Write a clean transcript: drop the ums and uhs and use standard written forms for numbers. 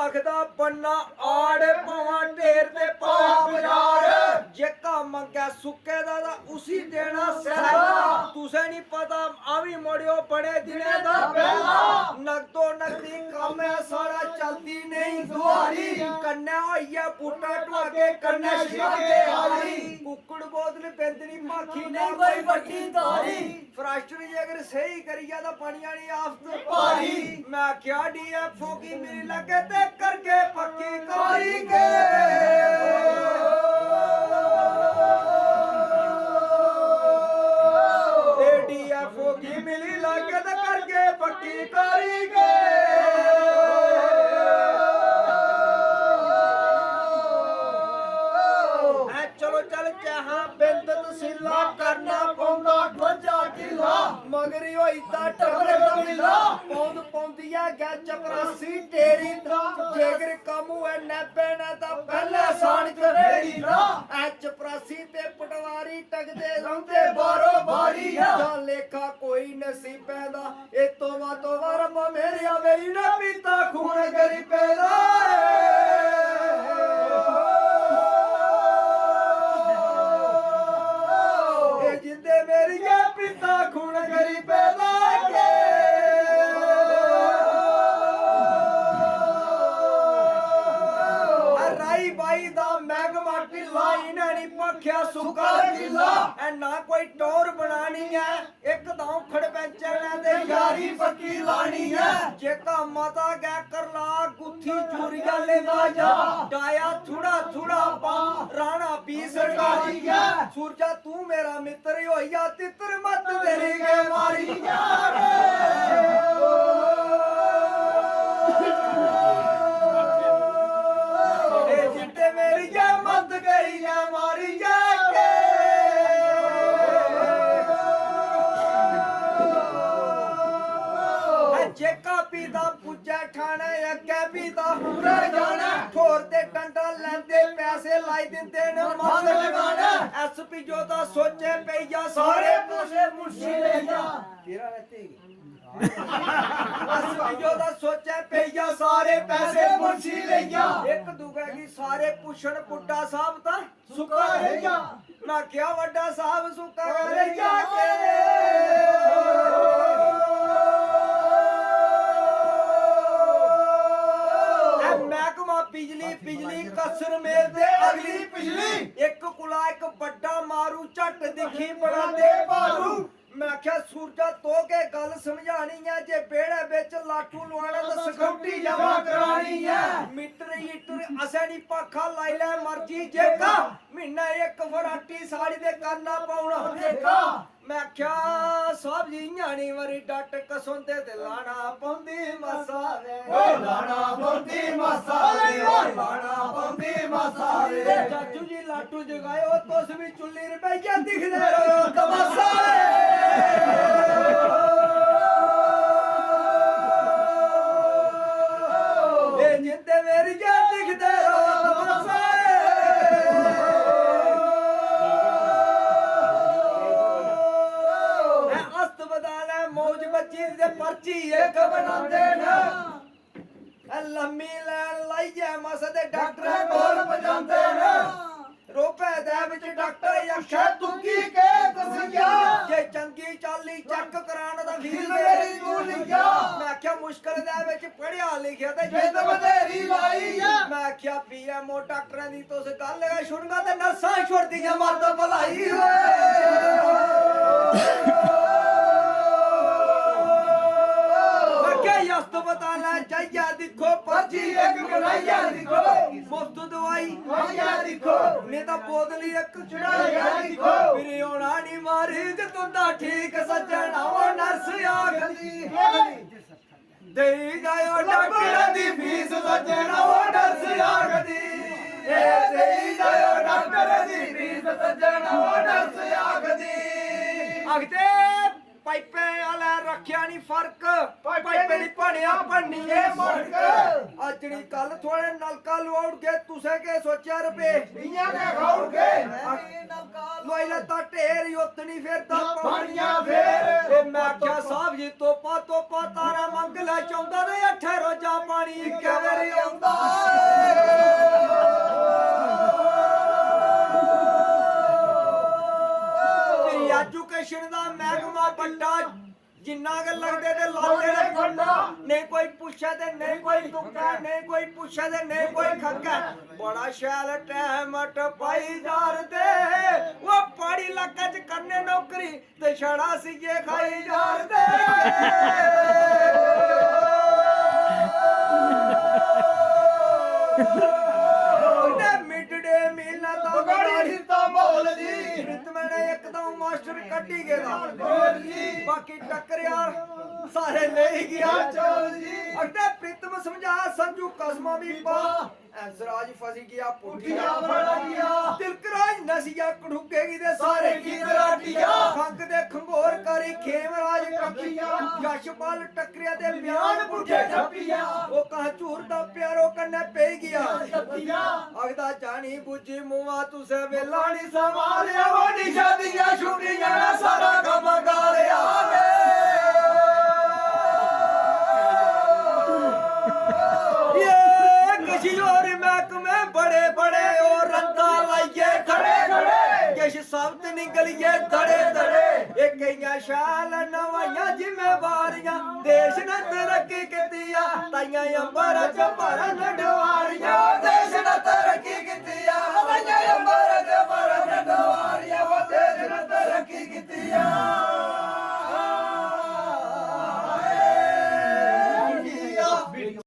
आखदा पन्ना आड़ पवा ढेर ते पावा बाजार जेका मंगे सुक्के दा उसी देना सहरा तुसे नहीं पता आवी मोड़ियो बड़े दिने दा पहला नगदो नगदी काम है सारा चलती नहीं दुआरी कन्ने होइया बूटा ढवाके कन्ने शिके हारी कुकड़ बोतल बेंदनी माखी नहीं कोई बड़ी दारी फ्रास्टर जी अगर सही करिया दा पानी वाली आफत भारी मैं क्या डीएफओ की मेरी लगे ते करके पक्की कारी के डीएफओ की मिली लगे ते करके पक्की कारी के चलो चल चाहा बिंद तसीला करना पौंदा ध्वजा किला मगरी होई ता टकर मिला पौंद पौंदिया गै चपरासी टेरी दा जेगर कामू है नैबे ना ता पहले सान करेड़ी दा ऐ चपरासी ते पटवारी टकदे रौंदे बारो बारी जा लेखा कोई नसीबे दा ए तो वरम मेरी मेरी ना पीता खून गरीबे दा जिंदे मेरी पिता खून गरीबे लागे राई बाई दा मैगमा ढिला इन्हें पक्या सुका ढिला ना कोई टोर बनानी है एक दाऊ खड़ पैंचना दे यारी पक्की लानी है जेका माता गै करला गुत्थी चूरिया लेंदा जा डाया थोड़ा थोड़ा पा राणा पी सरकारी है सूरजा तू मेरा मित्र होइया तितर मत तेरी के मारी जिंदे मेरी ये मत गई है मारी जाके जेका पीता पुज्जा ठाणे अगे पीता पूरा जाना ठोर ते डंडा लेंदे पैसे लाई दिंदे न मत लगाना एसपी जो दा सोचे पईया सारे पैसे मुर्शी ले जा तेरा रहते एसपी जो दा सोचे पईया सारे पैसे मुर्शी ले जा एक दूगे की सारे पुछण पुट्टा साहब ता सुका रह जा मैं क्या वड्डा साहब सुका रह जा के महकमा बिजली बिजली कसर मेल दे अगली पिछली एक कुला एक बड़ा मारू झट दिखी बड़ा दे मारू मैं क्या सूरजा तो के गल समझानी है जे बेड़े बिच लाटू लवाना तो सिक्योरिटी जमा करानी है मीटर हीटर असे नहीं पाखा लाई ले मर्जी जेका महीना एक फराटी साड़ी दे करना पाउना देखा मैं क्या साहब जी न्याणी वरी डट कसोंदे ते लाना पौंदी मसाले ओ लाना पौंदी मसाले ओ लाना पौंदी मसाले चाचू जी लाटू जगायो तुस भी चुल्ली रुपया दिखदे रहो तमासाले ए जिंदे मेरी जा दिखदे रहो तमासाले पर्ची एक बनांदे न लम्मी लैन लाइए मस दे डॉक्टर बोल बजांदे न रोपे दे विच डॉक्टर अखा तुकी के दसिया जे चंगी चाली चेक कराण दा फीस मेरी तू लिया मैं क्या मुश्किल दे विच पढ़िया लिखिया ते जिद बधेरी लाई मैं क्या पीएमओ डॉक्टरां दी तुस गल सुनगा ते नर्सां छोड़ दियां मर्द भलाई अस्पताल जाइया दिखो पर्ची एक बनाइया दिखो मुफ्त दवाई खाइया दिखो नेता बोतली एक चढ़ाइया दिखो फिर होना नहीं मरीज तुंदा ठीक सज्जन ओ नर्स आखदी दे जाओ डॉक्टर दी फीस सज्जन ओ नर्स आखदी दे जाओ डॉक्टर दी फीस सज्जन ओ नर्स आखदी आखदे पाइपे वाला रखिया नहीं फर्क पाइपे नी भनिया भन्नीए मड़क अजनी कल थोड़े नलका लवाउड़ के तुसे के सोचा रुपए इयां के खाउड़ के लोई लता ढेर उतनी फिर पानिया फिर मैं क्या साहब जी तोपा तारा मंग ले चाहुंदा ते 8 रोजा पानी इक्के वारी आउंदा ਇਲੈਕਸ਼ਨ ਦਾ ਮਹਿਕਮਾ ਵੱਡਾ ਜਿੰਨਾ ਕਿ ਲੱਗਦੇ ਤੇ ਲਾਉਂਦੇ ਨੇ ਫੰਡਾ ਨਹੀਂ ਕੋਈ ਪੁੱਛੇ ਤੇ ਨਹੀਂ ਕੋਈ ਤੁੱਕਾ ਨਹੀਂ ਕੋਈ ਪੁੱਛੇ ਤੇ ਨਹੀਂ ਕੋਈ ਖੱਕਾ ਬੜਾ ਸ਼ੈਲ ਟਾਈਮ ਟਪਾਈ ਜਾਰਦੇ ਉਹ ਪਹਾੜੀ ਇਲਾਕੇ ਚ ਕਰਨੇ ਨੌਕਰੀ ਤੇ ਛੜਾ ਸੀਏ ਖਾਈ ਜਾਰਦੇ ਮਿਡਡੇ ਮੀਲ ਦਾ ਗਾੜੀ ਤਾਂ ਬੋਲ ਜੀ ਮੈਨੇ ਇੱਕਦਮ ਮਾਸਟਰ ਕੱਢੀ ਗਿਆ ਬੋਲ ਜੀ ਬਾਕੀ ਟੱਕਰ ਯਾਰ ਸਾਰੇ ਲੈ ਗਿਆ ਚੋਲ ਜੀ ਅੱਡੇ ਪ੍ਰੀਤਮ ਸਮਝਾ ਸੰਜੂ ਕਸਮਾਂ ਵੀ ਪਾ ਐਸਰਾਜ ਫਸੀ ਗਿਆ ਪੁੱਠੀਆਂ ਫੜ ਗਿਆ ਤਿਲਕਰਾਜ ਨਸੀਆ ਕੜੂਕੇਗੀ ਦੇ ਸਾਰੇ ਕੀ ਦਰਾਟੀਆਂ ਖੰਗ ਦੇ ਖੰਗੋਰ ਕਰੀ ਖੇਮਰਾਜ ਕੱਪੀਆਂ ਯਸ਼ਪਾਲ ਟੱਕਰਿਆ ਦੇ ਬਿਆਨ ਪੁੱਠੇ ਠੱਪੀਆਂ ਉਹ ਕਹ ਝੂਰ ਦਾ ਪਿਆਰੋ ਕੰਨੇ ਪੈ ਗਿਆ ਅਗਦਾ ਜਾਣੀ ਬੁੱਝੀ ਮੂਆ ਤੁਸੇ ਵੇਲਾ ਨਹੀਂ ਸੰਭਾਲਿਆ ਉਹ ਨਿਸ਼ਾਦੀਆਂ ਛੁੱਟੀਆਂ ਨਾ ਸਾਰਾ ਕੰਮ ਗਾਲਿਆ किशोर महकमे बड़े बड़े और रंदा लाइए खड़े खड़े किश साबत निकलिए धड़े धड़े एक कईया शाल नवाइया जिम्मेवारियां देश ने तरक्की कीतिया ताइयां अंबर च भरन डवारियां